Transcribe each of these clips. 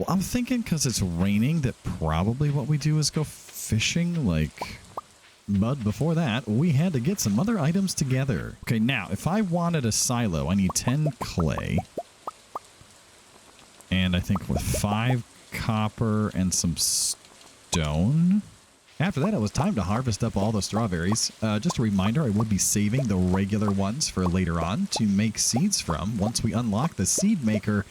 Well, I'm thinking because it's raining that probably what we do is go fishing, like... But before that, we had to get some other items together. Okay, now, if I wanted a silo, I need 10 clay. And I think with 5 copper and some stone. After that, it was time to harvest up all the strawberries. Just a reminder, I will be saving the regular ones for later on to make seeds from once we unlock the seed maker,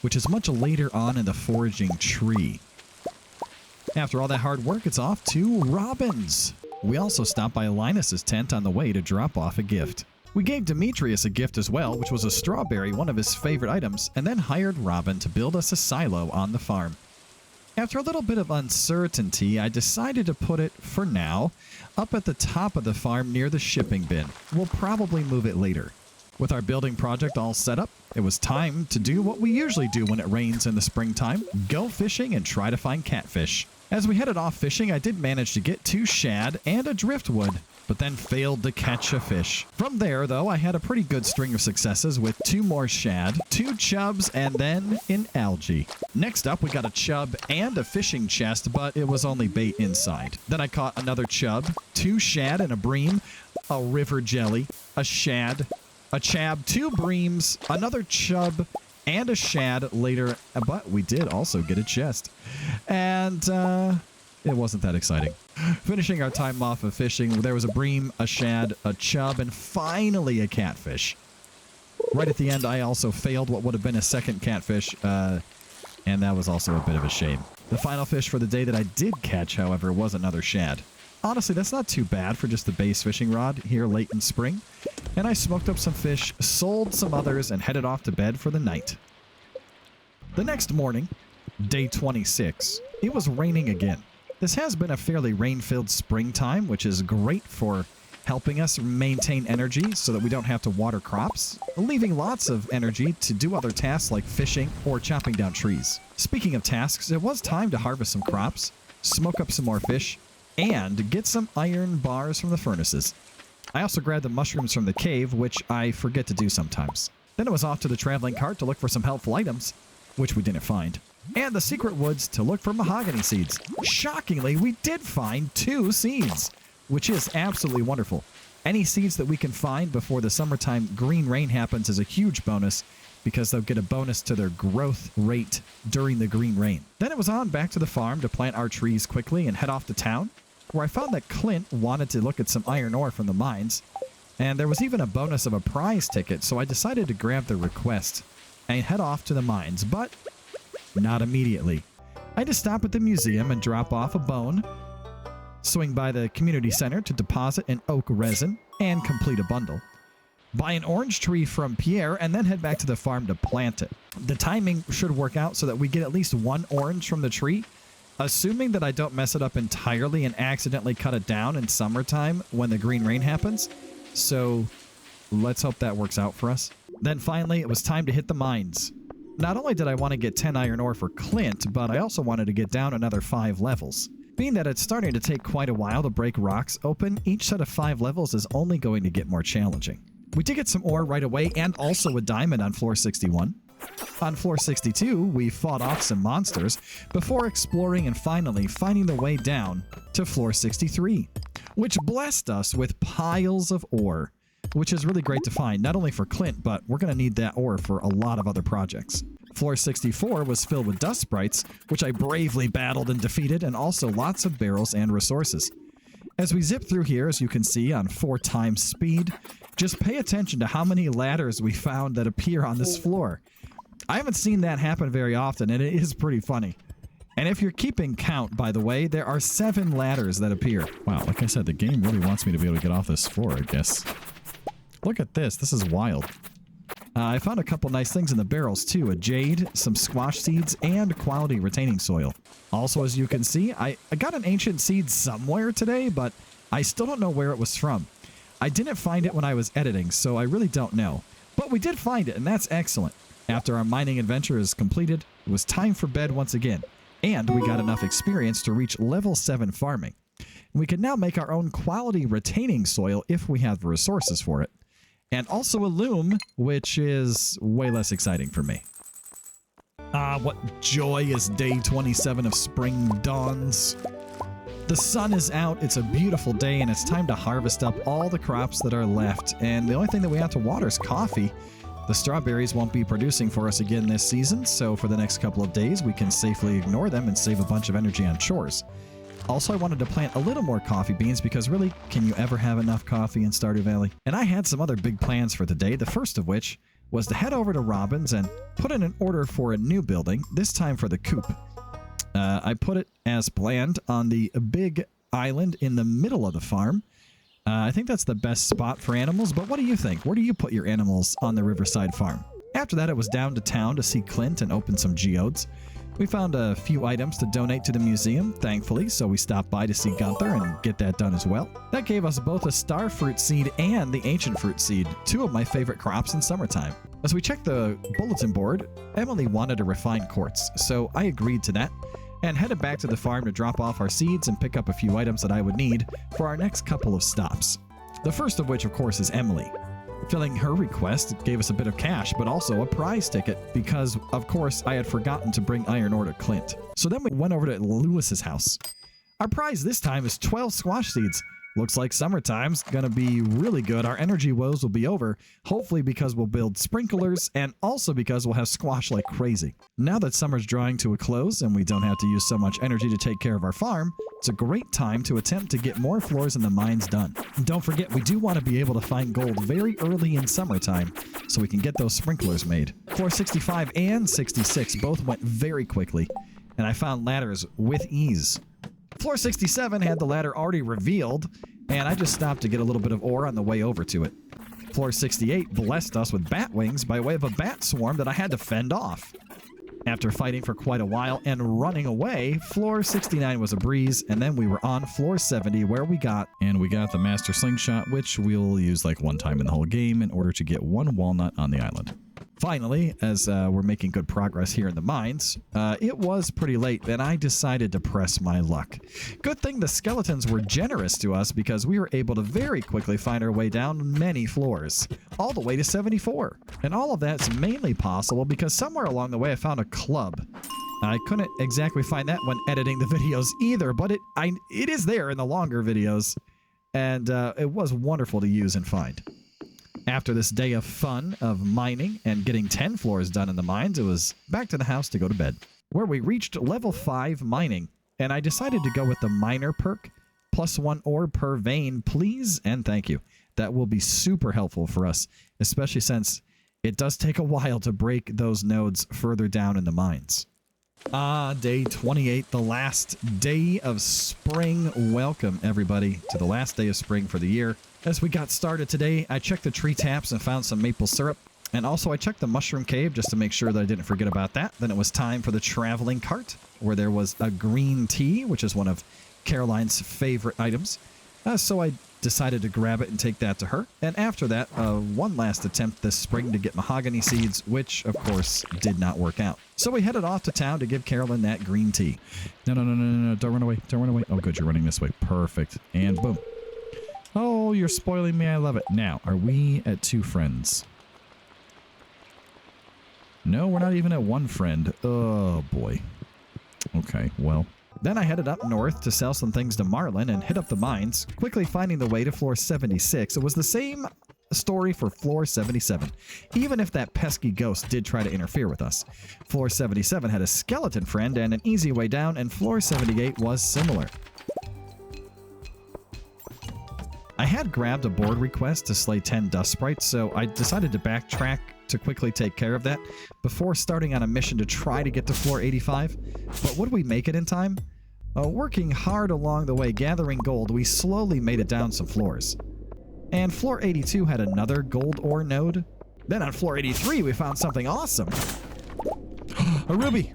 which is much later on in the foraging tree. After all that hard work, it's off to Robin's. We also stopped by Linus's tent on the way to drop off a gift. We gave Demetrius a gift as well, which was a strawberry, one of his favorite items, and then hired Robin to build us a silo on the farm. After a little bit of uncertainty, I decided to put it, for now, up at the top of the farm near the shipping bin. We'll probably move it later. With our building project all set up, it was time to do what we usually do when it rains in the springtime, go fishing and try to find catfish. As we headed off fishing, I did manage to get 2 shad and a driftwood, but then failed to catch a fish. From there, though, I had a pretty good string of successes with 2 more shad, 2 chubs, and then an algae. Next up, we got a chub and a fishing chest, but it was only bait inside. Then I caught another chub, 2 shad and a bream, a river jelly, a shad, a chab, 2 breams, another chub, and a shad later, but we did also get a chest. And it wasn't that exciting. Finishing our time off of fishing, there was a bream, a shad, a chub, and finally a catfish. Right at the end, I also failed what would have been a second catfish, and that was also a bit of a shame. The final fish for the day that I did catch, however, was another shad. Honestly, that's not too bad for just the base fishing rod here late in spring. And I smoked up some fish, sold some others, and headed off to bed for the night. The next morning, day 26, it was raining again. This has been a fairly rain-filled springtime, which is great for helping us maintain energy so that we don't have to water crops, leaving lots of energy to do other tasks like fishing or chopping down trees. Speaking of tasks, it was time to harvest some crops, smoke up some more fish, and get some iron bars from the furnaces. I also grabbed the mushrooms from the cave, which I forget to do sometimes. Then it was off to the traveling cart to look for some helpful items, which we didn't find, and the secret woods to look for mahogany seeds. Shockingly, we did find 2 seeds, which is absolutely wonderful. Any seeds that we can find before the summertime green rain happens is a huge bonus, because they'll get a bonus to their growth rate during the green rain. Then it was on back to the farm to plant our trees quickly and head off to town, where I found that Clint wanted to look at some iron ore from the mines, and there was even a bonus of a prize ticket, so I decided to grab the request and head off to the mines, but not immediately. I had to stop at the museum and drop off a bone, swing by the community center to deposit an oak resin and complete a bundle, buy an orange tree from Pierre, and then head back to the farm to plant it. The timing should work out so that we get at least 1 orange from the tree, assuming that I don't mess it up entirely and accidentally cut it down in summertime when the green rain happens. So let's hope that works out for us. Then finally, it was time to hit the mines. Not only did I want to get 10 iron ore for Clint, but I also wanted to get down another 5 levels. Being that it's starting to take quite a while to break rocks open, each set of 5 levels is only going to get more challenging. We did get some ore right away and also a diamond on floor 61. On floor 62, we fought off some monsters before exploring and finally finding the way down to floor 63, which blessed us with piles of ore, which is really great to find, not only for Clint, but we're going to need that ore for a lot of other projects. Floor 64 was filled with dust sprites, which I bravely battled and defeated, and also lots of barrels and resources. As we zip through here, as you can see, on 4 times speed, just pay attention to how many ladders we found that appear on this floor. I haven't seen that happen very often, and it is pretty funny. And if you're keeping count, by the way, there are 7 ladders that appear. Wow, like I said, the game really wants me to be able to get off this floor, I guess. Look at this. This is wild. I found a couple nice things in the barrels, too. A jade, some squash seeds, and quality retaining soil. Also, as you can see, I got an ancient seed somewhere today, but I still don't know where it was from. I didn't find it when I was editing, so I really don't know. But we did find it, and that's excellent. After our mining adventure is completed, it was time for bed once again, and we got enough experience to reach level 7 farming. We can now make our own quality retaining soil if we have the resources for it, and also a loom, which is way less exciting for me. Ah, what joy as day 27 of spring dawns. The sun is out, it's a beautiful day, and it's time to harvest up all the crops that are left. And the only thing that we have to water is coffee. The strawberries won't be producing for us again this season, so for the next couple of days, we can safely ignore them and save a bunch of energy on chores. Also, I wanted to plant a little more coffee beans because really, can you ever have enough coffee in Stardew Valley? And I had some other big plans for today, the first of which was to head over to Robin's and put in an order for a new building, this time for the coop. I put it as planned on the big island in the middle of the farm. I think that's the best spot for animals, but what do you think? Where do you put your animals on the Riverside farm? After that, it was down to town to see Clint and open some geodes. We found a few items to donate to the museum, thankfully, so we stopped by to see Gunther and get that done as well. That gave us both a star fruit seed and the ancient fruit seed, two of my favorite crops in summertime. As we checked the bulletin board, Emily wanted a refined quartz, so I agreed to that and headed back to the farm to drop off our seeds and pick up a few items that I would need for our next couple of stops. The first of which, of course, is Emily. Filling her request gave us a bit of cash, but also a prize ticket because, of course, I had forgotten to bring iron ore to Clint. So then we went over to Lewis's house. Our prize this time is 12 squash seeds. Looks like summertime's gonna be really good. Our energy woes will be over, hopefully because we'll build sprinklers and also because we'll have squash like crazy. Now that summer's drawing to a close and we don't have to use so much energy to take care of our farm, it's a great time to attempt to get more floors in the mines done. And don't forget, we do want to be able to find gold very early in summertime so we can get those sprinklers made. Floor 65 and 66 both went very quickly, and I found ladders with ease. Floor 67 had the ladder already revealed, and I just stopped to get a little bit of ore on the way over to it. Floor 68 blessed us with bat wings by way of a bat swarm that I had to fend off. After fighting for quite a while and running away, floor 69 was a breeze, and then we were on floor 70 where we got the master slingshot, which we'll use like one time in the whole game in order to get one walnut on the island. Finally, as we're making good progress here in the mines, it was pretty late and I decided to press my luck. Good thing the skeletons were generous to us because we were able to very quickly find our way down many floors, all the way to 74. And all of that's mainly possible because somewhere along the way I found a club. I couldn't exactly find that when editing the videos either, but it is there in the longer videos, and it was wonderful to use and find. After this day of fun, of mining, and getting 10 floors done in the mines, it was back to the house to go to bed, where we reached level 5 mining, and I decided to go with the miner perk, +1 ore per vein, please and thank you. That will be super helpful for us, especially since it does take a while to break those nodes further down in the mines. Day 28, the last day of spring. Welcome, everybody, to the last day of spring for the year. As we got started today, I checked the tree taps and found some maple syrup. And also I checked the mushroom cave just to make sure that I didn't forget about that. Then it was time for the traveling cart, where there was a green tea, which is one of Caroline's favorite items. So I decided to grab it and take that to her. And after that, one last attempt this spring to get mahogany seeds, which, of course, did not work out. So we headed off to town to give Caroline that green tea. No, don't run away. Don't run away. Oh, good, you're running this way. Perfect. And boom. Oh, you're spoiling me. I love it. Now, are we at 2 friends? No, we're not even at 1 friend. Oh, boy. Okay, well. Then I headed up north to sell some things to Marlin and hit up the mines, quickly finding the way to floor 76. It was the same story for floor 77, even if that pesky ghost did try to interfere with us. Floor 77 had a skeleton friend and an easy way down, and floor 78 was similar. I had grabbed a board request to slay 10 dust sprites, so I decided to backtrack to quickly take care of that before starting on a mission to try to get to floor 85. But would we make it in time? Working hard along the way, gathering gold, we slowly made it down some floors. And floor 82 had another gold ore node. Then on floor 83, we found something awesome. A ruby!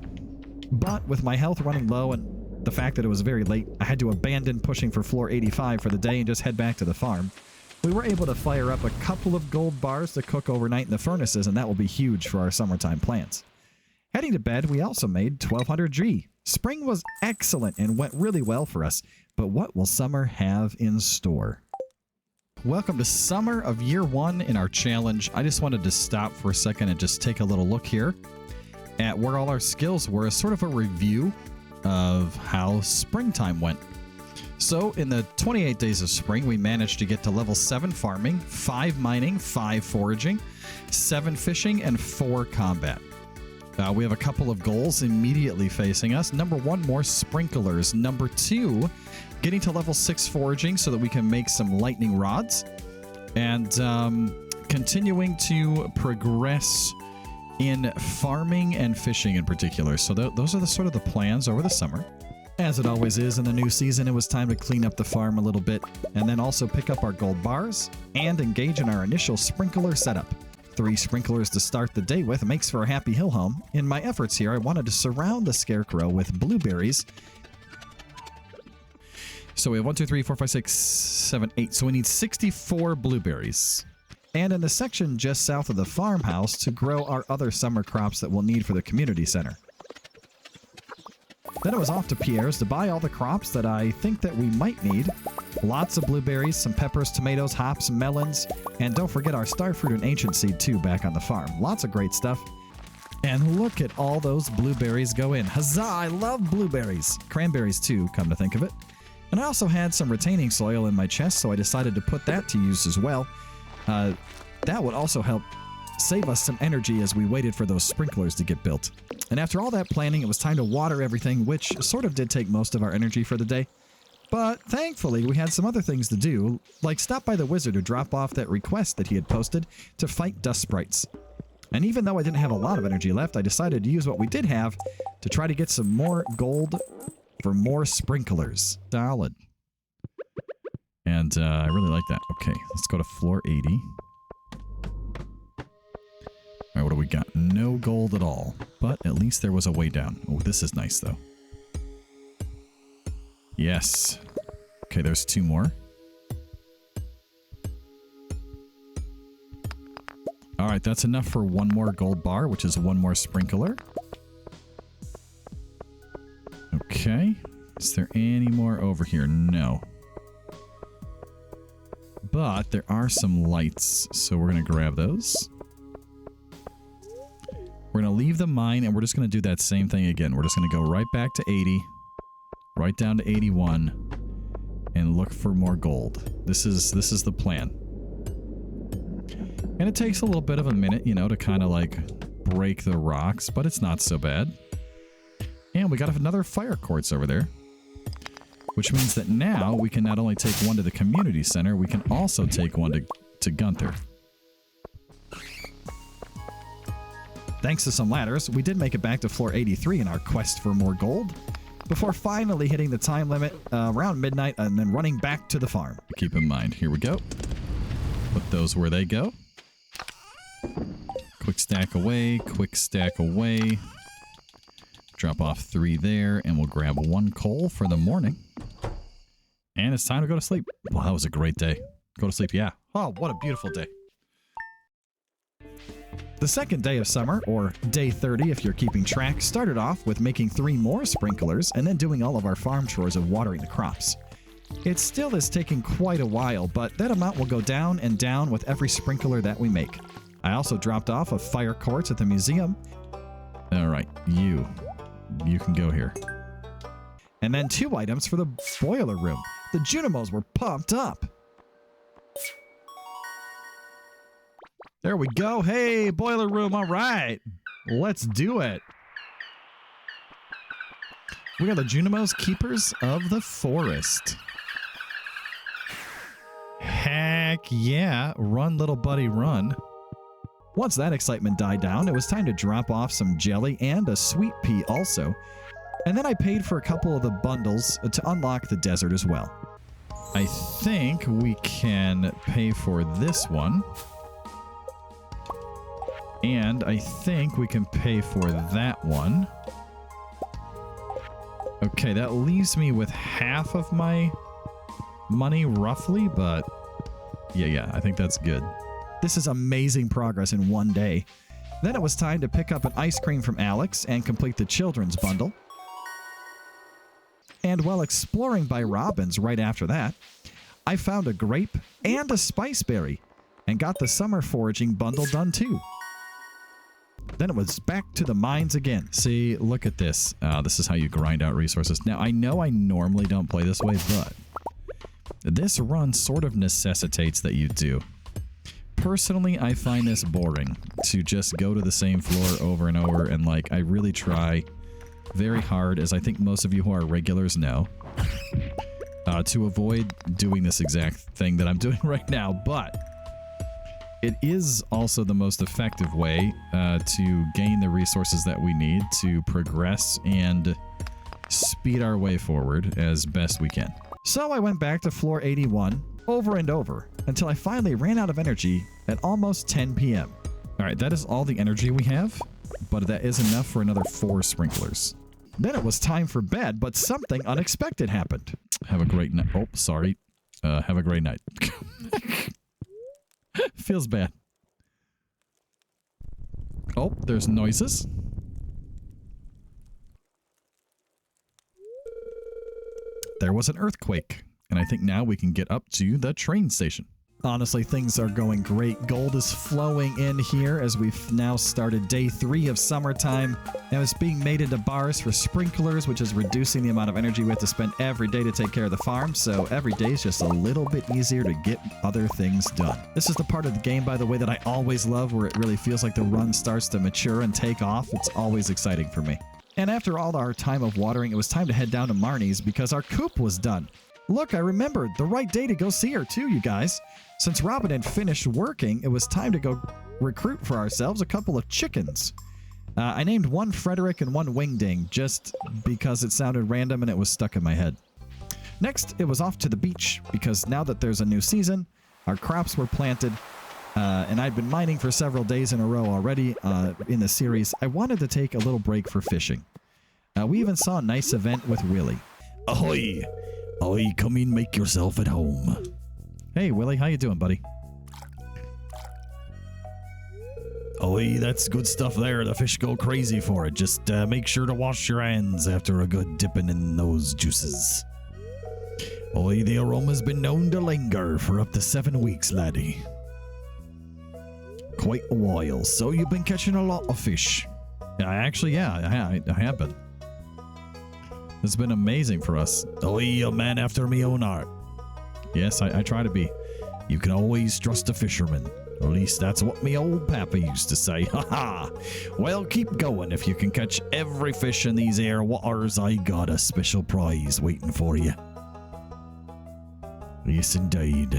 But with my health running low and the fact that it was very late, I had to abandon pushing for floor 85 for the day and just head back to the farm. We were able to fire up a couple of gold bars to cook overnight in the furnaces, and that will be huge for our summertime plans. Heading to bed, we also made 1200 G. Spring was excellent and went really well for us, but what will summer have in store? Welcome to summer of year 1 in our challenge. I just wanted to stop for a second and just take a little look here. at where all our skills were as sort of a review of how springtime went. So in the 28 days of spring, we managed to get to level 7 farming, 5 mining, 5 foraging, 7 fishing, and 4 combat. We have a couple of goals immediately facing us. Number 1, more sprinklers. Number 2, getting to level 6 foraging so that we can make some lightning rods. And continuing to progress in farming and fishing in particular. So those are the sort of the plans over the summer. As it always is in the new season, it was time to clean up the farm a little bit and then also pick up our gold bars and engage in our initial sprinkler setup. 3 sprinklers to start the day with makes for a happy hill home. In my efforts here, I wanted to surround the scarecrow with blueberries. So we have 1, 2, 3, 4, 5, 6, 7, 8. So we need 64 blueberries. And in the section just south of the farmhouse to grow our other summer crops that we'll need for the community center. Then it was off to Pierre's to buy all the crops that I think that we might need. Lots of blueberries, some peppers, tomatoes, hops, melons, and don't forget our starfruit and ancient seed too back on the farm. Lots of great stuff. And look at all those blueberries go in. Huzzah, I love blueberries. Cranberries too, come to think of it. And I also had some retaining soil in my chest, so I decided to put that to use as well. That would also help save us some energy as we waited for those sprinklers to get built. And after all that planning, it was time to water everything, which sort of did take most of our energy for the day. But thankfully, we had some other things to do, like stop by the wizard to drop off that request that he had posted to fight dust sprites. And even though I didn't have a lot of energy left, I decided to use what we did have to try to get some more gold for more sprinklers. Solid. And I really like that. Okay, let's go to floor 80. All right, what do we got? No gold at all, but at least there was a way down. Oh, this is nice, though. Yes. Okay, there's 2 more. All right, that's enough for 1 more gold bar, which is 1 more sprinkler. Okay. Is there any more over here? No. But there are some lights, so we're going to grab those. We're going to leave the mine, and we're just going to do that same thing again. We're just going to go right back to 80, right down to 81, and look for more gold. This is the plan. And it takes a little bit of a minute, you know, to kind of like break the rocks, but it's not so bad. And we got another fire quartz over there, which means that now we can not only take 1 to the community center, we can also take 1 to Gunther. Thanks to some ladders, we did make it back to floor 83 in our quest for more gold, before finally hitting the time limit around midnight and then running back to the farm. Keep in mind, here we go. Put those where they go. Quick stack away, quick stack away. Drop off 3 there, and we'll grab 1 coal for the morning. And it's time to go to sleep. Well, that was a great day. Go to sleep, yeah. Oh, what a beautiful day. The second day of summer, or day 30 if you're keeping track, started off with making 3 more sprinklers and then doing all of our farm chores of watering the crops. It still is taking quite a while, but that amount will go down and down with every sprinkler that we make. I also dropped off a fire quartz at the museum. All right, you can go here. And then 2 items for the boiler room. The Junimos were pumped up. There we go. Hey, boiler room. All right. Let's do it. We are the Junimos, keepers of the forest. Heck yeah. Run, little buddy, run. Once that excitement died down, it was time to drop off some jelly and a sweet pea also. And then I paid for a couple of the bundles to unlock the desert as well. I think we can pay for this one. And I think we can pay for that one. Okay, that leaves me with half of my money roughly, but yeah, I think that's good. This is amazing progress in 1 day. Then it was time to pick up an ice cream from Alex and complete the children's bundle. And while exploring by Robbins right after that, I found a grape and a spiceberry and got the summer foraging bundle done too. Then it was back to the mines again. See, look at this. This is how you grind out resources. Now, I know I normally don't play this way, but this run sort of necessitates that you do. Personally, I find this boring to just go to the same floor over and over, and like, I really try very hard, as I think most of you who are regulars know, to avoid doing this exact thing that I'm doing right now, but it is also the most effective way to gain the resources that we need to progress and speed our way forward as best we can. So I went back to floor 81 over and over until I finally ran out of energy at almost 10 p.m. All right, that is all the energy we have, but that is enough for another 4 sprinklers. Then it was time for bed, but something unexpected happened. Have a great night. Oh, sorry. Have a great night. Feels bad. Oh, there's noises. There was an earthquake, and I think now we can get up to the train station. Honestly, things are going great. Gold is flowing in here as we've now started day 3 of summertime. Now it's being made into bars for sprinklers, which is reducing the amount of energy we have to spend every day to take care of the farm. So every day is just a little bit easier to get other things done. This is the part of the game, by the way, that I always love, where it really feels like the run starts to mature and take off. It's always exciting for me. And after all our time of watering, it was time to head down to Marnie's because our coop was done. Look, I remembered the right day to go see her too, you guys. Since Robin had finished working, it was time to go recruit for ourselves a couple of chickens. I named one Frederick and one Wingding just because it sounded random and it was stuck in my head. Next, it was off to the beach because now that there's a new season, our crops were planted, and I'd been mining for several days in a row already in the series. I wanted to take a little break for fishing. We even saw a nice event with Willie. Ahoy! Ahoy, come in, make yourself at home. Hey, Willie, how you doing, buddy? Ahoy, that's good stuff there. The fish go crazy for it. Just make sure to wash your hands after a good dipping in those juices. Ahoy, the aroma's been known to linger for up to 7 weeks, laddie. Quite a while, so you've been catching a lot of fish. I have been. It's been amazing for us. Ahoy, a man after me own heart. Yes, I try to be. You can always trust a fisherman. Or at least that's what me old papa used to say. Ha ha! Well, keep going. If you can catch every fish in these air waters, I got a special prize waiting for you. Yes, indeed.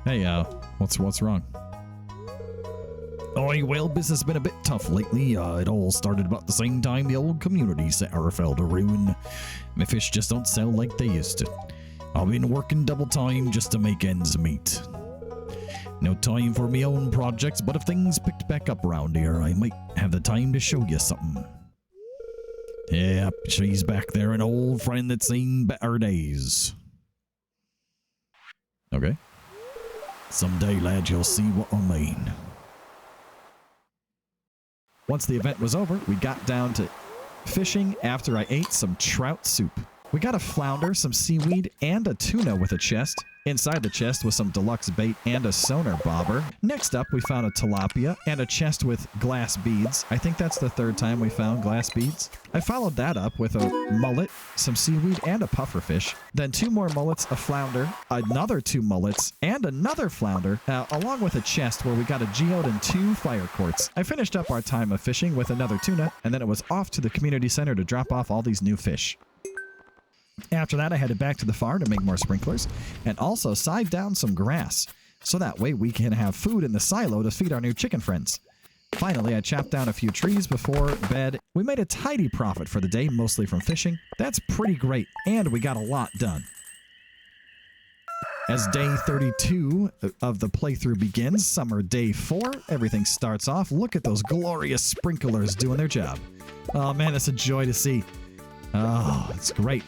Hey, what's wrong? Oh, well, business has been a bit tough lately. It all started about the same time the old community center fell to ruin. My fish just don't sell like they used to. I've been working double time just to make ends meet. No time for me own projects, but if things picked back up around here, I might have the time to show you something. Yep, she's back there, an old friend that's seen better days. Okay. Someday, lad, you'll see what I mean. Once the event was over, we got down to fishing after I ate some trout soup. We got a flounder, some seaweed, and a tuna with a chest. Inside the chest was some deluxe bait and a sonar bobber. Next up, we found a tilapia and a chest with glass beads. I think that's the 3rd time we found glass beads. I followed that up with a mullet, some seaweed, and a pufferfish. Then 2 more mullets, a flounder, another 2 mullets, and another flounder, along with a chest where we got a geode and 2 fire quartz. I finished up our time of fishing with another tuna, and then it was off to the community center to drop off all these new fish. After that, I headed back to the farm to make more sprinklers and also side down some grass, so that way we can have food in the silo to feed our new chicken friends. Finally, I chopped down a few trees before bed. We made a tidy profit for the day, mostly from fishing. That's pretty great, and we got a lot done. As day 32 of the playthrough begins, summer day 4, everything starts off. Look at those glorious sprinklers doing their job. Oh man, it's a joy to see. Oh, it's great.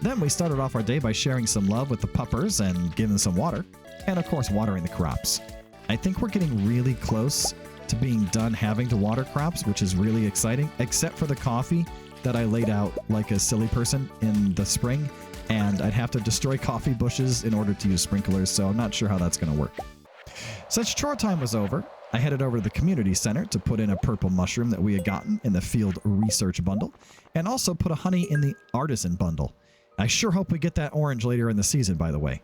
Then we started off our day by sharing some love with the puppers and giving some water, and of course watering the crops. I think we're getting really close to being done having to water crops, which is really exciting, except for the coffee that I laid out like a silly person in the spring, and I'd have to destroy coffee bushes in order to use sprinklers, so I'm not sure how that's going to work. Since chore time was over, I headed over to the community center to put in a purple mushroom that we had gotten in the field research bundle, and also put a honey in the artisan bundle. I sure hope we get that orange later in the season, by the way.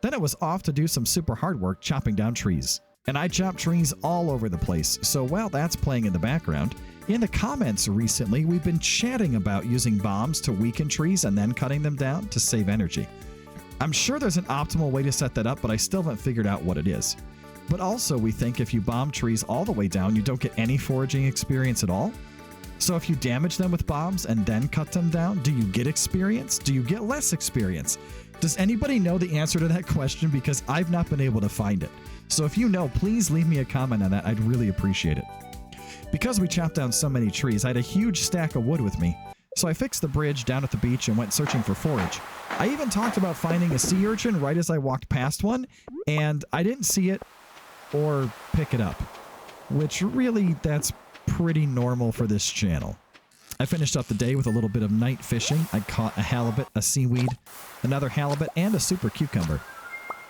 Then it was off to do some super hard work chopping down trees. And I chopped trees all over the place, so while that's playing in the background, in the comments recently, we've been chatting about using bombs to weaken trees and then cutting them down to save energy. I'm sure there's an optimal way to set that up, but I still haven't figured out what it is. But also, we think if you bomb trees all the way down, you don't get any foraging experience at all. So if you damage them with bombs and then cut them down, do you get experience? Do you get less experience? Does anybody know the answer to that question? Because I've not been able to find it. So if you know, please leave me a comment on that. I'd really appreciate it. Because we chopped down so many trees, I had a huge stack of wood with me. So I fixed the bridge down at the beach and went searching for forage. I even talked about finding a sea urchin right as I walked past one, and I didn't see it or pick it up, which really, that's pretty normal for this channel. I finished up the day with a little bit of night fishing. I caught a halibut, a seaweed, another halibut, and a super cucumber.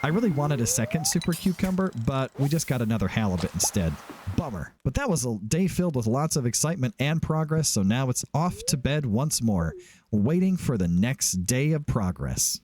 I really wanted a second super cucumber, but we just got another halibut instead. Bummer. But that was a day filled with lots of excitement and progress, so now it's off to bed once more, waiting for the next day of progress.